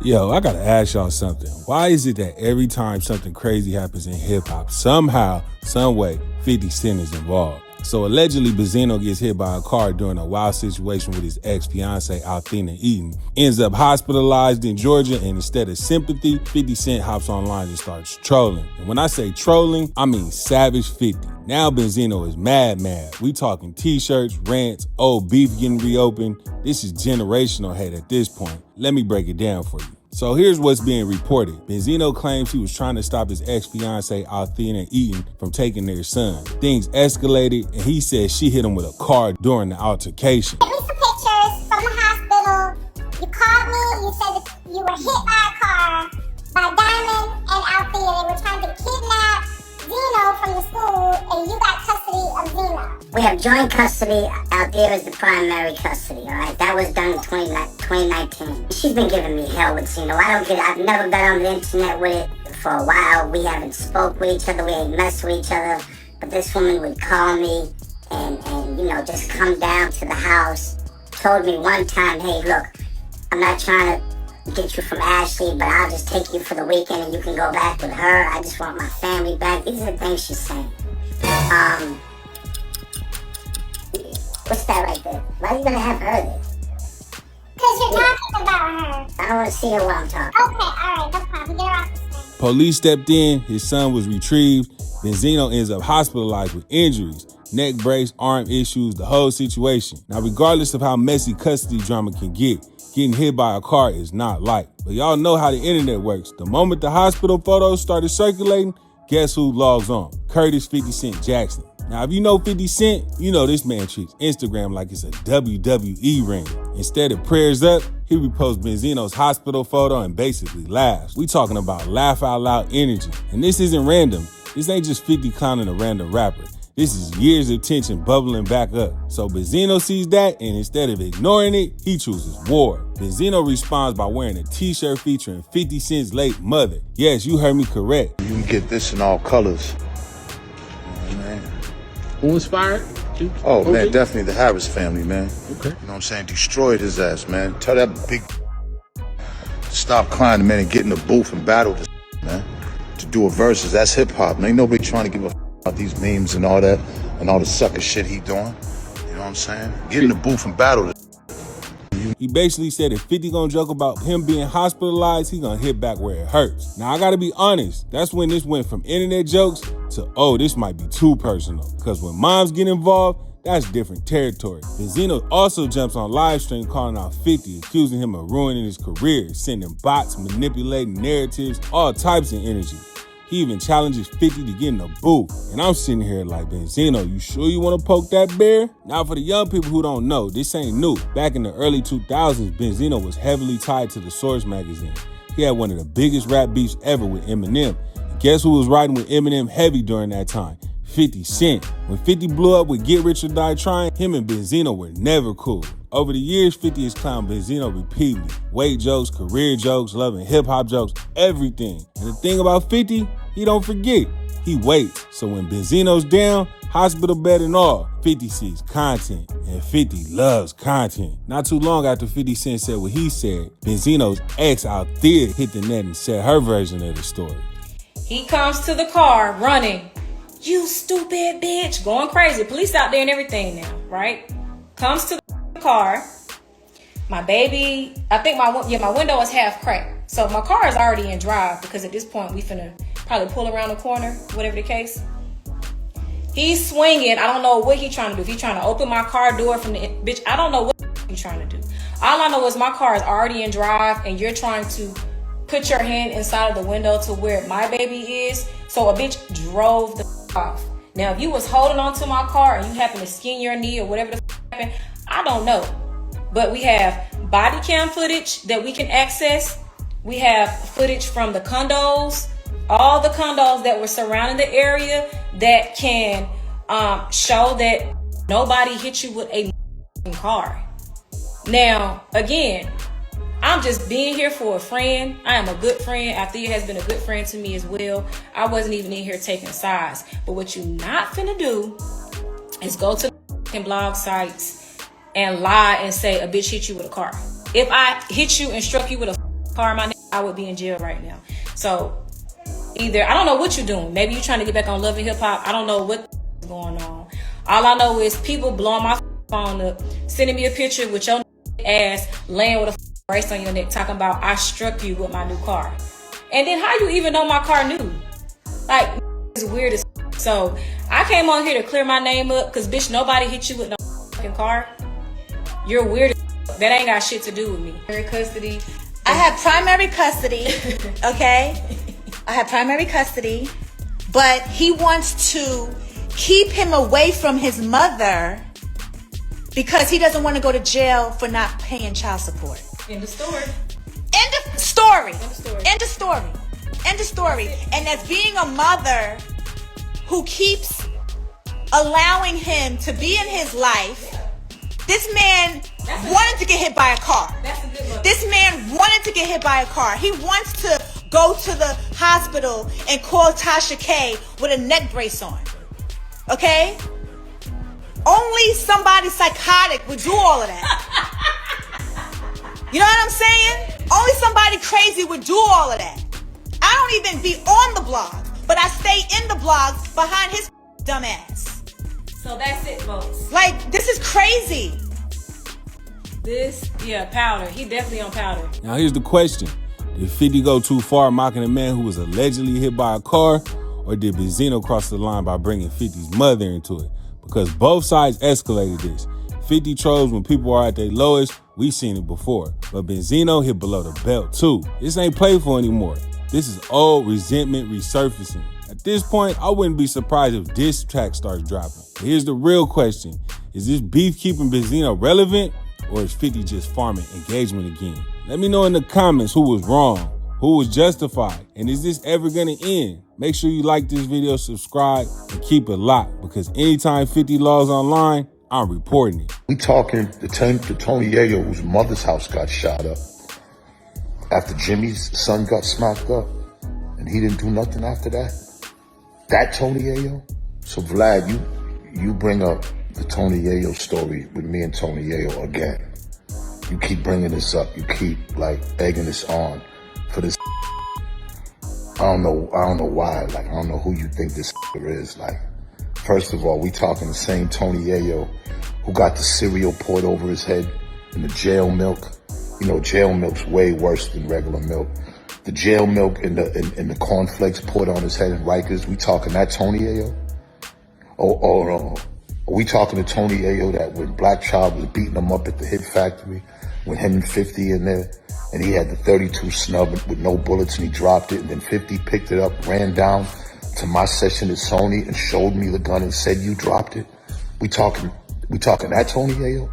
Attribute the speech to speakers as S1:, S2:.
S1: Yo, I gotta ask y'all something. Why is it that every time something crazy happens in hip hop, somehow, some way, 50 Cent is involved? So allegedly, Benzino gets hit by a car during a wild situation with his ex-fiancee, Althea Eaton, ends up hospitalized in Georgia, and instead of sympathy, 50 Cent hops online and starts trolling. And when I say trolling, I mean savage 50. Now Benzino is mad. We talking t-shirts, rants, old beef getting reopened. This is generational hate at this point. Let me break it down for you. So here's what's being reported. Benzino claims he was trying to stop his ex-fiancee Althea Eaton from taking their son. Things escalated, and he said she hit him with a car during the altercation.
S2: Give me some pictures from the hospital. You called me, you said that you were hit by a car by Diamond and Althea. They were trying to kidnap Zeno from the school, and you got custody of Zeno.
S3: We have joint custody. Althea is the primary custody, all right? That was done in 2019. She's been giving me hell with Zeno. I don't get it. I've never been on the internet with it for a while. We haven't spoke with each other. We ain't messed with each other. But this woman would call me and just come down to the house. Told me one time, hey, look, I'm not trying to get you from Ashley, but I'll just take you for the weekend and you can go back with her. I just want my family back. These are the things she's saying. What's that right there? Why are you gonna have her there?
S2: Because you're talking about her.
S3: I don't want to see her while I'm talking.
S2: Okay, alright, no problem. Get her off the stand.
S1: Police stepped in, his son was retrieved. Benzino ends up hospitalized with injuries, neck brace, arm issues, the whole situation. Now, regardless of how messy custody drama can get, getting hit by a car is not light. But y'all know how the internet works. The moment the hospital photos started circulating, guess who logs on? Curtis 50 Cent Jackson. Now, if you know 50 Cent, you know this man treats Instagram like it's a WWE ring. Instead of prayers up, he reposts Benzino's hospital photo and basically laughs. We talking about laugh out loud energy. And this isn't random. This ain't just 50 clowning a random rapper. This is years of tension bubbling back up. So Benzino sees that, and instead of ignoring it, he chooses war. Benzino responds by wearing a t-shirt featuring 50 Cent's late mother. Yes, you heard me correct.
S4: You can get this in all colors.
S5: Who inspired you?
S4: Oh, man, definitely the Harris family, man.
S5: Okay.
S4: You know what I'm saying? Destroyed his ass, man. Tell that big stop crying, man, and get in the booth and battle this, man. To do a versus, that's hip-hop. Ain't nobody trying to give a about these memes and all that, and all the sucker shit he doing. You know what I'm saying? Get in the booth and battle this.
S1: He basically said if 50 gonna joke about him being hospitalized, he gonna hit back where it hurts. Now, I gotta be honest, that's when this went from internet jokes to, oh, this might be too personal. Because when moms get involved, that's different territory. Benzino also jumps on live stream calling out 50, accusing him of ruining his career, sending bots, manipulating narratives, all types of energy. He even challenges 50 to get in the booth. And I'm sitting here like, Benzino, you sure you want to poke that bear? Now, for the young people who don't know, this ain't new. Back in the early 2000s, Benzino was heavily tied to the Source magazine. He had one of the biggest rap beefs ever with Eminem. And guess who was riding with Eminem heavy during that time? 50 Cent. When 50 blew up with Get Rich or Die Trying, him and Benzino were never cool. Over the years, 50 has clowned Benzino repeatedly. Weight jokes, career jokes, loving hip-hop jokes, everything. And the thing about 50, he don't forget. He waits. So when Benzino's down, hospital bed and all, 50 sees content. And 50 loves content. Not too long after 50 Cent said what he said, Benzino's ex Althea hit the net and said her version of the story.
S6: He comes to the car running. You stupid bitch. Going crazy. Police out there and everything now, right? Comes to the car. My baby, I think my window is half cracked. So my car is already in drive because at this point we finna probably pull around the corner, whatever the case. He's swinging. I don't know what he's trying to do. If he's trying to open my car door from the bitch, I don't know what he's trying to do. All I know is my car is already in drive and you're trying to put your hand inside of the window to where my baby is. So a bitch drove the off. Now, if you was holding on to my car and you happen to skin your knee or whatever the happened, I don't know. But we have body cam footage that we can access. We have footage from the condos, all the condos that were surrounding the area that can show that nobody hit you with a car. Now, again, I'm just being here for a friend. I am a good friend. Althea has been a good friend to me as well. I wasn't even in here taking sides. But what you not finna do is go to blog sites and lie and say a bitch hit you with a car. If I hit you and struck you with a car in my name, I would be in jail right now. So either, I don't know what you're doing. Maybe you're trying to get back on Love and Hip Hop. I don't know what's going on. All I know is people blowing my phone up, sending me a picture with your ass laying with a brace on your neck, talking about I struck you with my new car. And then how you even know my car new? Like, it's weird as. So I came on here to clear my name up, because bitch, nobody hit you with no fucking car. You're weird as. That ain't got shit to do with me. Custody.
S7: I have primary custody, okay? I have primary custody, but he wants to keep him away from his mother because he doesn't want to go to jail for not paying child support.
S6: End of story.
S7: End of story. End of story. End of story. And as being a mother who keeps allowing him to be in his life, this man wanted to get hit by a car. This man wanted to get hit by a car. He wants to go to the hospital and call Tasha K with a neck brace on. Okay? Only somebody psychotic would do all of that. You know what I'm saying? Only somebody crazy would do all of that. I don't even be on the blog, but I stay in the blogs behind his dumb ass.
S6: So that's it, folks.
S7: Like, this is crazy.
S6: Powder. He definitely on powder.
S1: Now here's the question. Did 50 go too far mocking a man who was allegedly hit by a car? Or did Benzino cross the line by bringing 50's mother into it? Because both sides escalated this. 50 trolls when people are at their lowest, we seen it before. But Benzino hit below the belt too. This ain't playful anymore. This is old resentment resurfacing. At this point, I wouldn't be surprised if diss track starts dropping. But here's the real question. Is this beef keeping Benzino relevant? Or is 50 just farming engagement again? Let me know in the comments who was wrong, who was justified, and is this ever gonna end? Make sure you like this video, subscribe, and keep it locked, because anytime 50 laws online, I'm reporting it.
S4: We talking the Tony Yayo, whose mother's house got shot up after Jimmy's son got smacked up, and he didn't do nothing after that. That Tony Yayo? So Vlad, you bring up the Tony Yayo story with me and Tony Yayo again. You keep bringing this up. You keep like egging this on for this. I don't know why. Like, I don't know who you think this is. Like, first of all, we talking the same Tony Yayo who got the cereal poured over his head and the jail milk. You know, jail milk's way worse than regular milk. The jail milk and the cornflakes poured on his head in Rikers. We talking that Tony Yayo? Or are we talking to Tony Yayo that when Black Child was beating him up at the Hit Factory, when him and 50 in there, and he had the 32 snub with no bullets and he dropped it, and then 50 picked it up, ran down to my session at Sony and showed me the gun and said you dropped it? We talking that Tony Yayo?